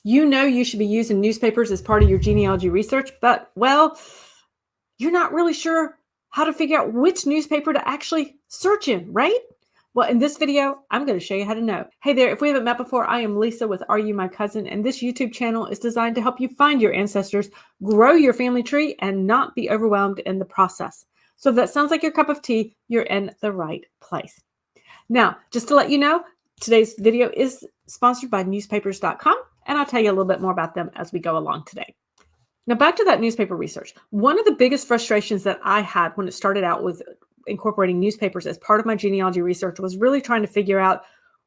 You know you should be using newspapers as part of your genealogy research, but, well, you're not really sure how to figure out which newspaper to actually search in, right? Well, in this video, I'm going to show you how to know. Hey there, if we haven't met before, I am Lisa with Are You My Cousin? And this YouTube channel is designed to help you find your ancestors, grow your family tree, and not be overwhelmed in the process. So if that sounds like your cup of tea, you're in the right place. Now, just to let you know, today's video is sponsored by Newspaperscom, and I'll tell you a little bit more about them as we go along today. Now, back to that newspaper research. One of the biggest frustrations that I had when it started out with incorporating newspapers as part of my genealogy research was really trying to figure out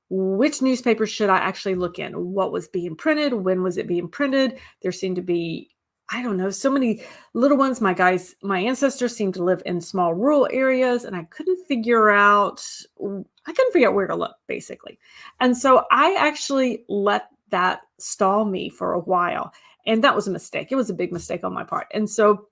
which newspapers should I actually look in? What was being printed? When was it being printed? There seemed to be, I don't know, so many little ones. My ancestors seemed to live in small rural areas, and I couldn't figure out where to look, basically. And so I actually let that stall me for a while. And that was a mistake. It was a big mistake on my part. And so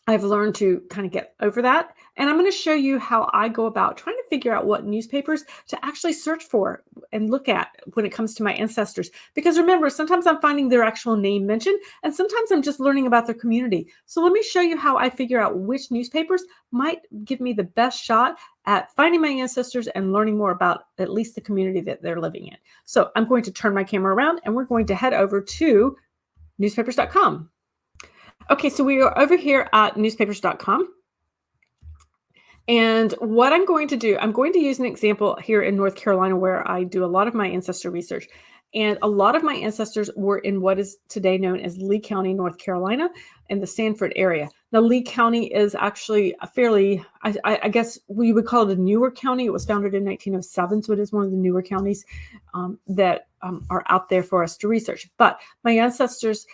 I've learned to kind of get over that. And I'm going to show you how I go about trying to figure out what newspapers to actually search for and look at when it comes to my ancestors. Because remember, sometimes I'm finding their actual name mentioned, and sometimes I'm just learning about their community. So let me show you how I figure out which newspapers might give me the best shot at finding my ancestors and learning more about at least the community that they're living in. So I'm going to turn my camera around, and we're going to head over to Newspapers.com. Okay, so we are over here at Newspapers.com. And what I'm going to do, I'm going to use an example here in North Carolina where I do a lot of my ancestor research. And a lot of my ancestors were in what is today known as Lee County, North Carolina, in the Sanford area. Now, Lee County is actually a fairly, I guess we would call it a newer county. It was founded in 1907, so it is one of the newer counties that are out there for us to research. But my ancestors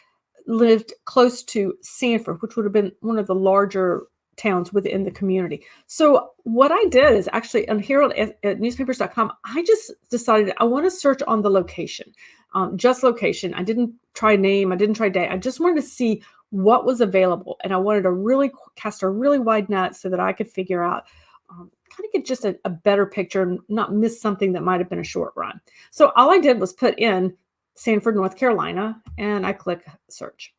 lived close to Sanford, which would have been one of the larger towns within the community. So what I did is actually, and here at newspapers.com, I just decided I want to search on the location, just location. I didn't try name, I didn't try date. I just wanted to see what was available. And I wanted to really cast a really wide net so that I could figure out, kind of get just a better picture and not miss something that might have been a short run. So all I did was put in Sanford, North Carolina, and I click search.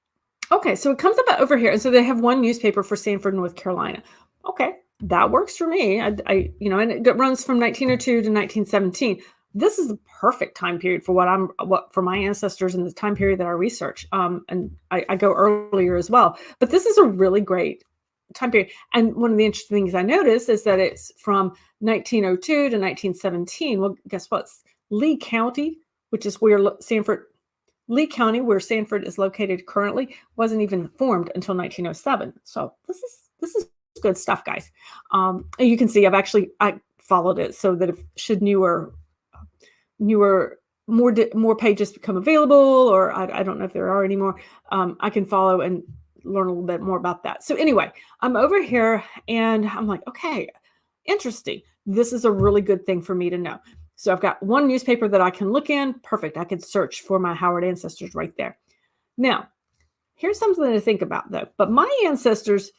Okay, so it comes up over here. And so they have one newspaper for Sanford, North Carolina. Okay, that works for me. And it runs from 1902 to 1917. This is the perfect time period for for my ancestors in the time period that I research. And I go earlier as well. But this is a really great time period. And one of the interesting things I noticed is that it's from 1902 to 1917. Well, guess what? Lee County, which is where Lee County, where Sanford is located currently, wasn't even formed until 1907. So this is good stuff, guys. You can see I followed it so that should newer more pages become available, or I don't know if there are any more, I can follow and learn a little bit more about that. So anyway, I'm over here and I'm like, okay, interesting. This is a really good thing for me to know. So I've got one newspaper that I can look in. Perfect. I could search for my Howard ancestors right there. Now, here's something to think about, though. But my ancestors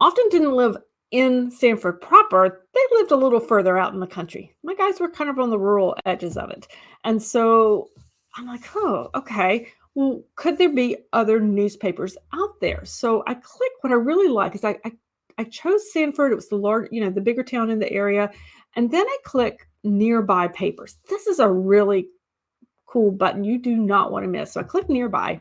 often didn't live in Sanford proper. They lived a little further out in the country. My guys were kind of on the rural edges of it. And so I'm like, oh, okay. Well, could there be other newspapers out there? So I click. What I really like is I chose Sanford. It was the bigger town in the area. And then I click nearby papers. This is a really cool button you do not want to miss. So I click nearby.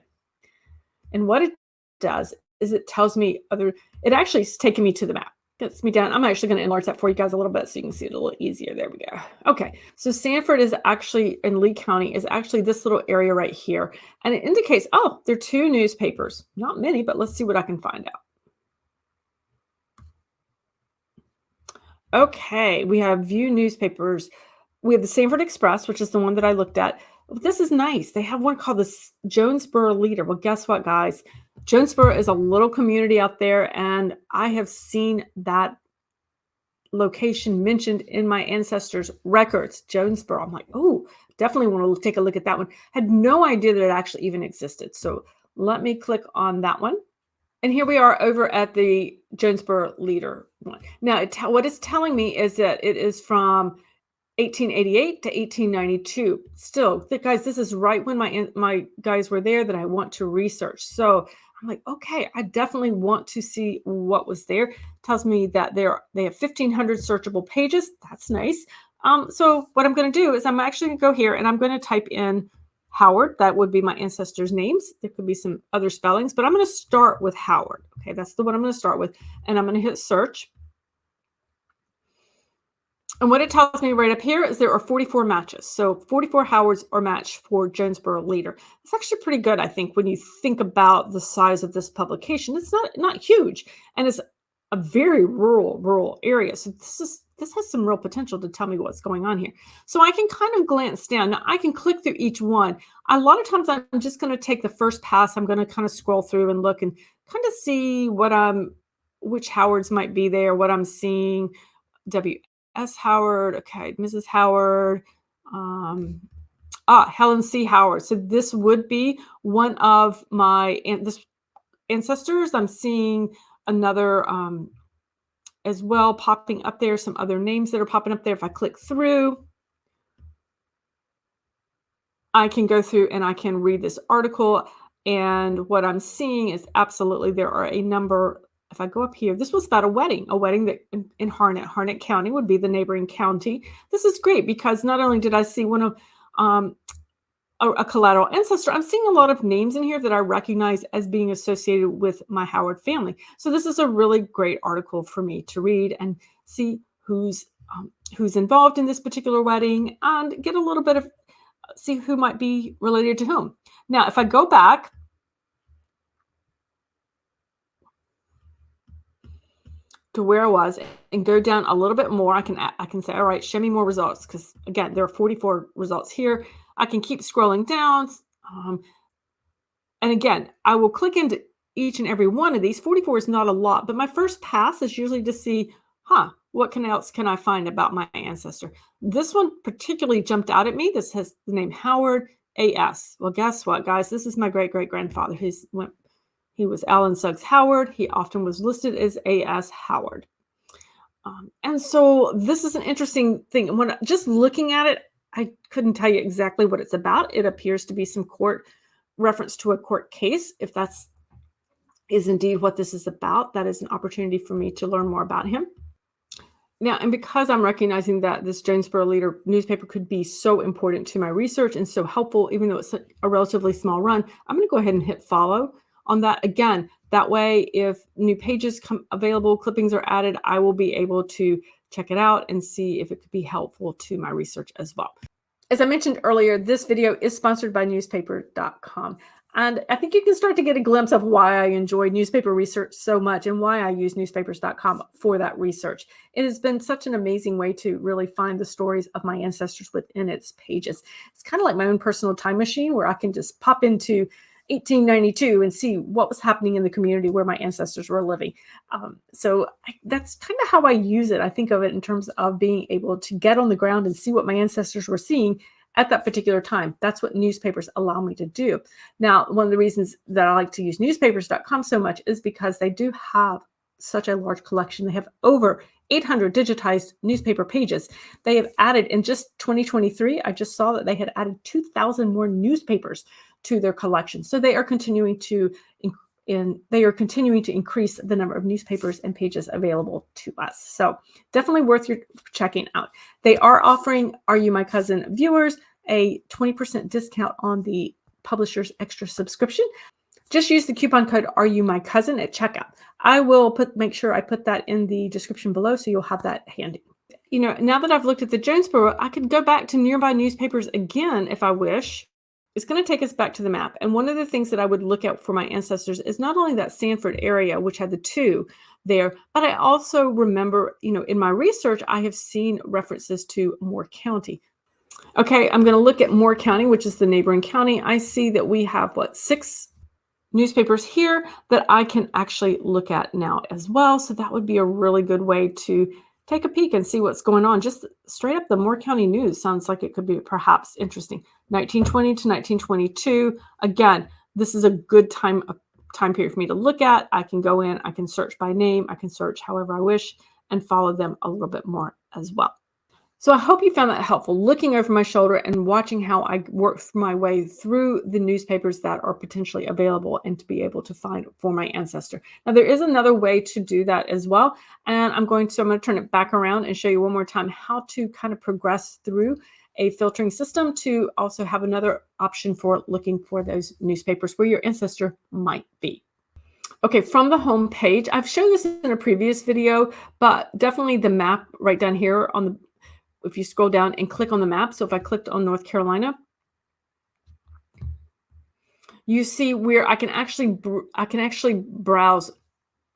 And what it does is it tells me it actually is taking me to the map. Gets me down. I'm actually going to enlarge that for you guys a little bit so you can see it a little easier. There we go. Okay. So Sanford is actually in Lee County is actually this little area right here. And it indicates, oh, there are two newspapers. Not many, but let's see what I can find out. Okay, we have View newspapers. We have the Sanford Express, which is the one that I looked at. This is nice. They have one called the Jonesboro Leader. Well, guess what, guys? Jonesboro is a little community out there, and I have seen that location mentioned in my ancestors' records, Jonesboro. I'm like, oh, definitely want to take a look at that one. Had no idea that it actually even existed. So let me click on that one. And here we are over at the Jonesboro Leader one. Now, what it's telling me is that it is from 1888 to 1892. Still, guys, this is right when my guys were there that I want to research. So I'm like, okay, I definitely want to see what was there. Tells me that they have 1,500 searchable pages. That's nice. So what I'm going to do is I'm actually going to go here and I'm going to type in Howard. That would be my ancestors' names. There could be some other spellings, but I'm going to start with Howard. Okay, that's the one I'm going to start with, and I'm going to hit search. And what it tells me right up here is there are 44 matches. So 44 Howards are matched for Jonesboro Leader. It's actually pretty good, I think, when you think about the size of this publication. It's not huge, and it's a very rural area. So this has some real potential to tell me what's going on here. So I can kind of glance down. Now I can click through each one. A lot of times I'm just going to take the first pass. I'm going to kind of scroll through and look and kind of see which Howards might be there, what I'm seeing. W.S. Howard, okay, Mrs. Howard, Helen C. Howard. So this would be one of my ancestors. I'm seeing another as well popping up there, some other names that are popping up there. If I click through, I can go through and I can read this article. And what I'm seeing is absolutely there are a number. If I go up here, this was about a wedding that in Harnett County would be the neighboring county. This is great because not only did I see one of a collateral ancestor, I'm seeing a lot of names in here that I recognize as being associated with my Howard family. So this is a really great article for me to read and see who's involved in this particular wedding and get a little bit of see who might be related to whom. Now, if I go back to where I was and go down a little bit more, I can say, all right, show me more results, because again, there are 44 results here. I can keep scrolling down. And again, I will click into each and every one of these. 44 is not a lot, but my first pass is usually to see, what else can I find about my ancestor? This one particularly jumped out at me. This has the name Howard A.S. Well, guess what, guys? This is my great-great-grandfather. He was Alan Suggs Howard. He often was listed as A.S. Howard. And so this is an interesting thing. When just looking at it, I couldn't tell you exactly what it's about. It appears to be some reference to a court case. If that's is indeed what this is about, that is an opportunity for me to learn more about him. Now, and because I'm recognizing that this Jonesboro Leader newspaper could be so important to my research and so helpful, even though it's a relatively small run, I'm going to go ahead and hit follow on that. Again, that way, if new pages come available, clippings are added, I will be able to check it out and see if it could be helpful to my research as well. As I mentioned earlier, this video is sponsored by Newspaper.com. And I think you can start to get a glimpse of why I enjoy newspaper research so much and why I use Newspapers.com for that research. It has been such an amazing way to really find the stories of my ancestors within its pages. It's kind of like my own personal time machine where I can just pop into 1892 and see what was happening in the community where my ancestors were living. That's kind of how I use it. I think of it in terms of being able to get on the ground and see what my ancestors were seeing at that particular time. That's what newspapers allow me to do. Now, one of the reasons that I like to use Newspapers.com so much is because they do have such a large collection. They have over 800 digitized newspaper pages. They have added in just 2023, I just saw that they had added 2,000 more newspapers to their collection. So they are continuing to increase the number of newspapers and pages available to us. So definitely worth your checking out. They are offering Are You My Cousin viewers a 20% discount on the publisher's extra subscription. Just use the coupon code Are You My Cousin at checkout. I will make sure I put that in the description below so you'll have that handy. Now that I've looked at the Jonesboro, I could go back to nearby newspapers again if I wish. It's going to take us back to the map. And one of the things that I would look at for my ancestors is not only that Sanford area, which had the 2 there, but I also remember, in my research, I have seen references to Moore County. Okay, I'm going to look at Moore County, which is the neighboring county. I see that we have, 6 newspapers here that I can actually look at now as well. So that would be a really good way to take a peek and see what's going on. Just straight up the Moore County News sounds like it could be perhaps interesting. 1920 to 1922. Again, this is a good time period for me to look at. I can go in, I can search by name, I can search however I wish and follow them a little bit more as well. So I hope you found that helpful, looking over my shoulder and watching how I work my way through the newspapers that are potentially available and to be able to find for my ancestor. Now, there is another way to do that as well. And I'm going to turn it back around and show you one more time how to kind of progress through a filtering system to also have another option for looking for those newspapers where your ancestor might be. Okay, from the home page, I've shown this in a previous video, but definitely the map right down here on the, if you scroll down and click on the map. So if I clicked on North Carolina, you see where I can actually browse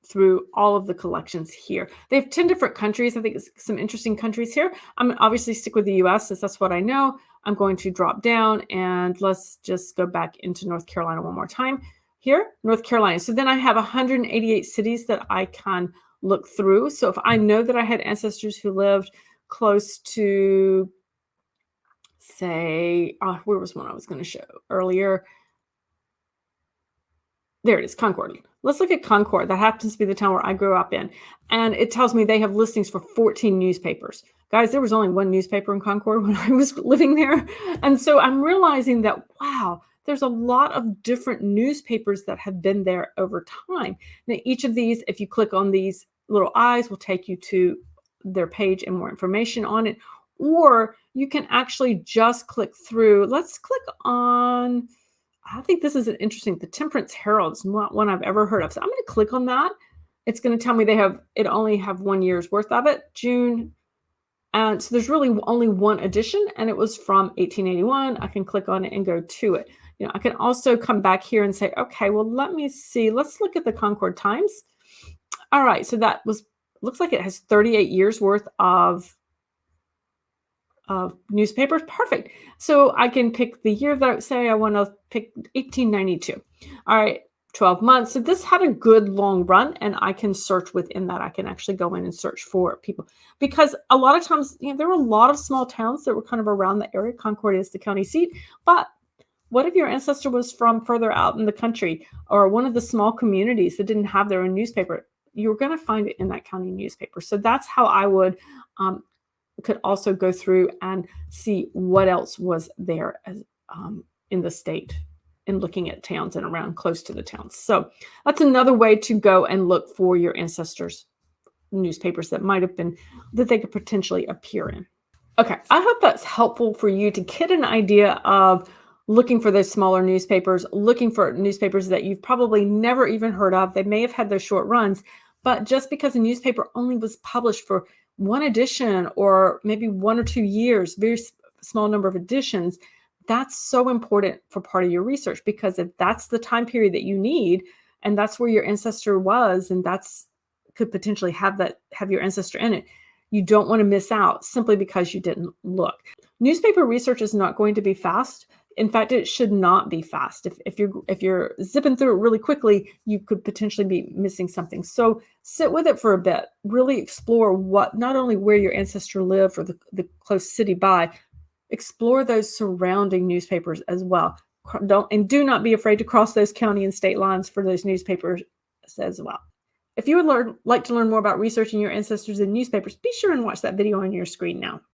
through all of the collections here. They have 10 different countries. I think it's some interesting countries here. I'm obviously stick with the US since that's what I know. I'm going to drop down and let's just go back into North Carolina one more time. Here, North Carolina. So then I have 188 cities that I can look through. So if I know that I had ancestors who lived close to, say, where was one I was going to show earlier? There it is, Concord. Let's look at Concord. That happens to be the town where I grew up in. And it tells me they have listings for 14 newspapers. Guys, there was only one newspaper in Concord when I was living there. And so I'm realizing that, wow, there's a lot of different newspapers that have been there over time. Now, each of these, if you click on these little eyes, will take you to their page and more information on it. Or you can actually just click through. Let's click on, I think this is interesting. The Temperance Herald is not one I've ever heard of. So I'm going to click on that. It's going to tell me it only have 1 year's worth of it, June. And so there's really only one edition, and it was from 1881. I can click on it and go to it. I can also come back here and say, okay, well, let me see. Let's look at the Concord Times. All right. So looks like it has 38 years worth of newspapers. Perfect. So I can pick the year that I say I want to pick 1892. All right, 12 months. So this had a good long run, and I can search within that. I can actually go in and search for people because a lot of times, there were a lot of small towns that were kind of around the area. Concord is the county seat, but what if your ancestor was from further out in the country or one of the small communities that didn't have their own newspaper? You're going to find it in that county newspaper. So that's how I could also go through and see what else was there as in the state and looking at towns and around close to the towns. So that's another way to go and look for your ancestors' newspapers that might have been, that they could potentially appear in. Okay, I hope that's helpful for you to get an idea of looking for those smaller newspapers, looking for newspapers that you've probably never even heard of. They may have had those short runs, but just because a newspaper only was published for one edition or maybe 1 or 2 years, very small number of editions, that's so important for part of your research, because if that's the time period that you need and that's where your ancestor was, and that's could potentially have your ancestor in it, you don't want to miss out simply because you didn't look. Newspaper research is not going to be fast. In fact, it should not be fast. If you're zipping through it really quickly, you could potentially be missing something. So sit with it for a bit. Really explore not only where your ancestor lived or the close city by, explore those surrounding newspapers as well. Do not be afraid to cross those county and state lines for those newspapers as well. If you would like to learn more about researching your ancestors in newspapers, be sure and watch that video on your screen now.